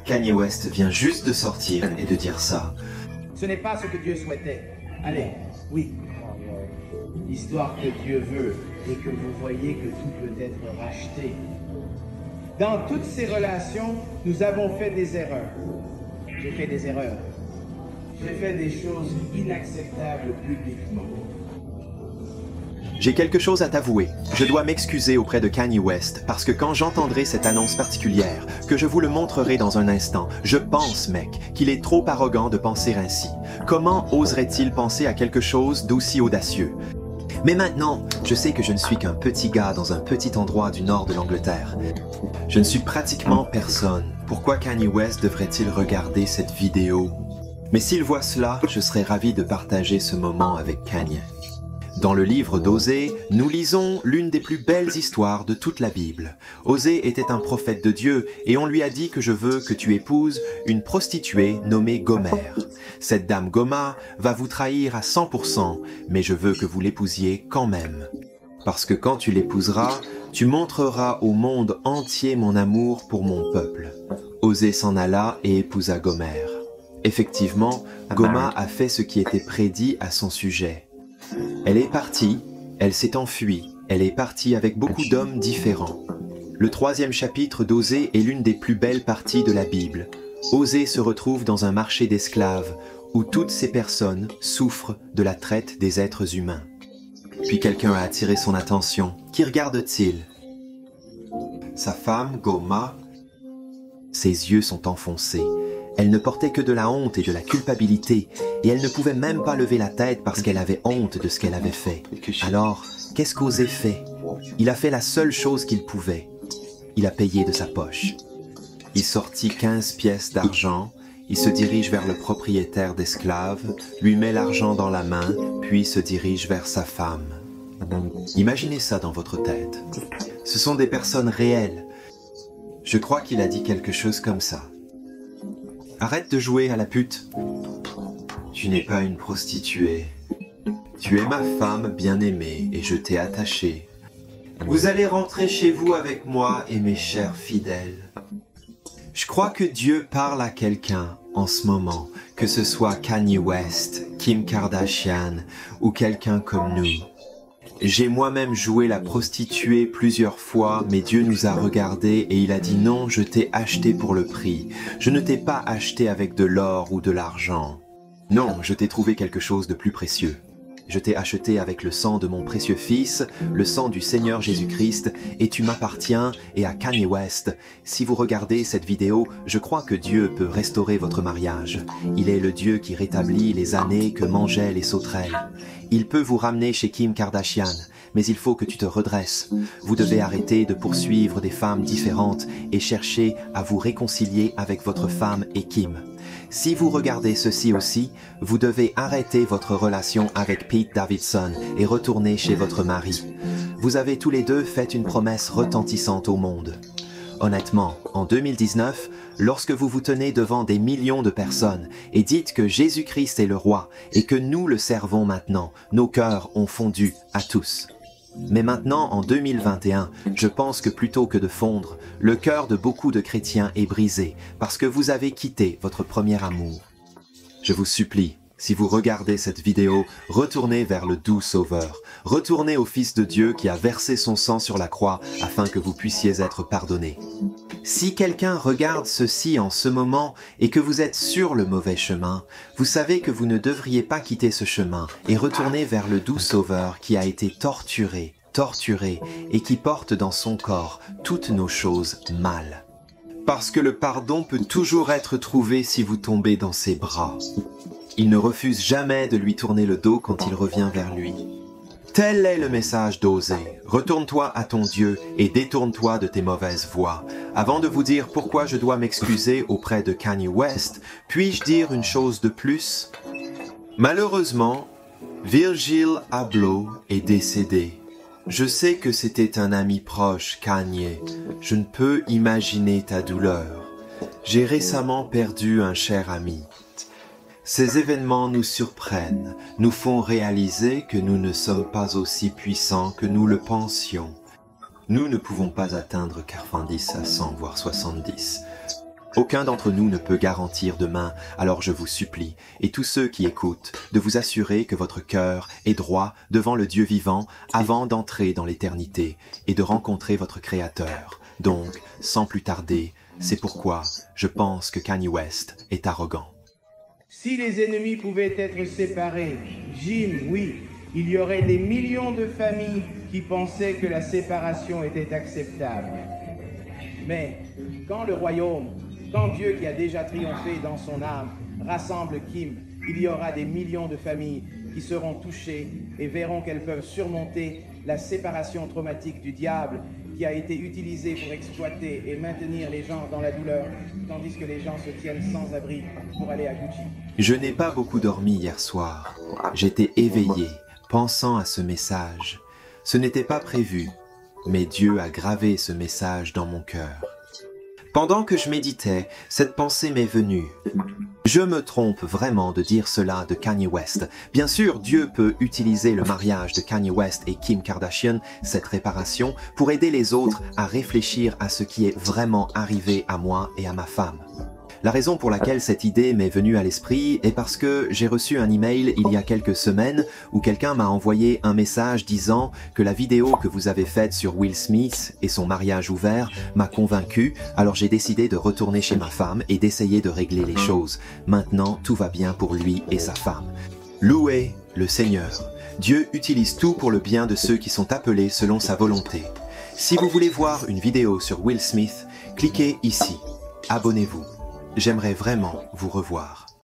Kanye West vient juste de sortir et de dire ça. Ce n'est pas ce que Dieu souhaitait. Allez, oui. L'histoire que Dieu veut et que vous voyez que tout peut être racheté. Dans toutes ces relations, nous avons fait des erreurs. J'ai fait des erreurs. J'ai fait des choses inacceptables publiquement. J'ai quelque chose à t'avouer. Je dois m'excuser auprès de Kanye West parce que quand j'entendrai cette annonce particulière, que je vous le montrerai dans un instant, je pense, mec, qu'il est trop arrogant de penser ainsi. Comment oserait-il penser à quelque chose d'aussi audacieux? Mais maintenant, je sais que je ne suis qu'un petit gars dans un petit endroit du nord de l'Angleterre. Je ne suis pratiquement personne. Pourquoi Kanye West devrait-il regarder cette vidéo? Mais s'il voit cela, je serais ravi de partager ce moment avec Kanye. Dans le livre d'Osée, nous lisons l'une des plus belles histoires de toute la Bible. Osée était un prophète de Dieu et on lui a dit que je veux que tu épouses une prostituée nommée Gomère. Cette dame Goma va vous trahir à 100%, mais je veux que vous l'épousiez quand même. Parce que quand tu l'épouseras, tu montreras au monde entier mon amour pour mon peuple. Osée s'en alla et épousa Gomère. Effectivement, Goma a fait ce qui était prédit à son sujet. Elle est partie, elle s'est enfuie, elle est partie avec beaucoup d'hommes différents. Le 3e chapitre d'Osée est l'une des plus belles parties de la Bible. Osée se retrouve dans un marché d'esclaves où toutes ces personnes souffrent de la traite des êtres humains. Puis quelqu'un a attiré son attention. Qui regarde-t-il? Sa femme, Goma. Ses yeux sont enfoncés. Elle ne portait que de la honte et de la culpabilité, et elle ne pouvait même pas lever la tête parce qu'elle avait honte de ce qu'elle avait fait. Alors, qu'est-ce qu'Osée fait? Il a fait la seule chose qu'il pouvait. Il a payé de sa poche. Il sortit 15 pièces d'argent, il se dirige vers le propriétaire d'esclaves, lui met l'argent dans la main, puis se dirige vers sa femme. Imaginez ça dans votre tête. Ce sont des personnes réelles. Je crois qu'il a dit quelque chose comme ça. Arrête de jouer à la pute. Tu n'es pas une prostituée. Tu es ma femme bien-aimée et je t'ai attachée. Vous allez rentrer chez vous avec moi et mes chers fidèles. Je crois que Dieu parle à quelqu'un en ce moment, que ce soit Kanye West, Kim Kardashian ou quelqu'un comme nous. J'ai moi-même joué la prostituée plusieurs fois, mais Dieu nous a regardés et il a dit non, je t'ai acheté pour le prix. Je ne t'ai pas acheté avec de l'or ou de l'argent. Non, je t'ai trouvé quelque chose de plus précieux. Je t'ai acheté avec le sang de mon précieux fils, le sang du Seigneur Jésus-Christ, et tu m'appartiens. Et à Kanye West, si vous regardez cette vidéo, je crois que Dieu peut restaurer votre mariage. Il est le Dieu qui rétablit les années que mangeaient les sauterelles. Il peut vous ramener chez Kim Kardashian, mais il faut que tu te redresses. Vous devez arrêter de poursuivre des femmes différentes et chercher à vous réconcilier avec votre femme et Kim. Si vous regardez ceci aussi, vous devez arrêter votre relation avec Pete Davidson et retourner chez votre mari. Vous avez tous les deux fait une promesse retentissante au monde. Honnêtement, en 2019, lorsque vous vous tenez devant des millions de personnes et dites que Jésus-Christ est le roi et que nous le servons maintenant, nos cœurs ont fondu à tous. Mais maintenant, en 2021, je pense que plutôt que de fondre, le cœur de beaucoup de chrétiens est brisé parce que vous avez quitté votre premier amour. Je vous supplie, si vous regardez cette vidéo, retournez vers le doux Sauveur. Retournez au Fils de Dieu qui a versé son sang sur la croix afin que vous puissiez être pardonnés. Si quelqu'un regarde ceci en ce moment et que vous êtes sur le mauvais chemin, vous savez que vous ne devriez pas quitter ce chemin et retourner vers le doux Sauveur qui a été torturé et qui porte dans son corps toutes nos choses mal. Parce que le pardon peut toujours être trouvé si vous tombez dans ses bras. Il ne refuse jamais de lui tourner le dos quand il revient vers lui. Tel est le message d'Osée. Retourne-toi à ton Dieu et détourne-toi de tes mauvaises voies. Avant de vous dire pourquoi je dois m'excuser auprès de Kanye West, puis-je dire une chose de plus? Malheureusement, Virgil Abloh est décédé. Je sais que c'était un ami proche, Kanye. Je ne peux imaginer ta douleur. J'ai récemment perdu un cher ami. Ces événements nous surprennent, nous font réaliser que nous ne sommes pas aussi puissants que nous le pensions. Nous ne pouvons pas atteindre 90 à 100, voire 70. Aucun d'entre nous ne peut garantir demain, alors je vous supplie, et tous ceux qui écoutent, de vous assurer que votre cœur est droit devant le Dieu vivant avant d'entrer dans l'éternité et de rencontrer votre Créateur. Donc, sans plus tarder, c'est pourquoi je pense que Kanye West est arrogant. Si les ennemis pouvaient être séparés, Jim, oui, il y aurait des millions de familles qui pensaient que la séparation était acceptable. Mais quand le royaume, quand Dieu qui a déjà triomphé dans son âme rassemble Kim, il y aura des millions de familles qui seront touchées et verront qu'elles peuvent surmonter la séparation traumatique du diable qui a été utilisée pour exploiter et maintenir les gens dans la douleur, tandis que les gens se tiennent sans abri pour aller à Gucci. Je n'ai pas beaucoup dormi hier soir. J'étais éveillé, pensant à ce message. Ce n'était pas prévu, mais Dieu a gravé ce message dans mon cœur. Pendant que je méditais, cette pensée m'est venue. Je me trompe vraiment de dire cela de Kanye West. Bien sûr, Dieu peut utiliser le mariage de Kanye West et Kim Kardashian, cette réparation, pour aider les autres à réfléchir à ce qui est vraiment arrivé à moi et à ma femme. La raison pour laquelle cette idée m'est venue à l'esprit est parce que j'ai reçu un email il y a quelques semaines où quelqu'un m'a envoyé un message disant que la vidéo que vous avez faite sur Will Smith et son mariage ouvert m'a convaincu, alors j'ai décidé de retourner chez ma femme et d'essayer de régler les choses. Maintenant, tout va bien pour lui et sa femme. Louez le Seigneur. Dieu utilise tout pour le bien de ceux qui sont appelés selon sa volonté. Si vous voulez voir une vidéo sur Will Smith, cliquez ici. Abonnez-vous. J'aimerais vraiment vous revoir.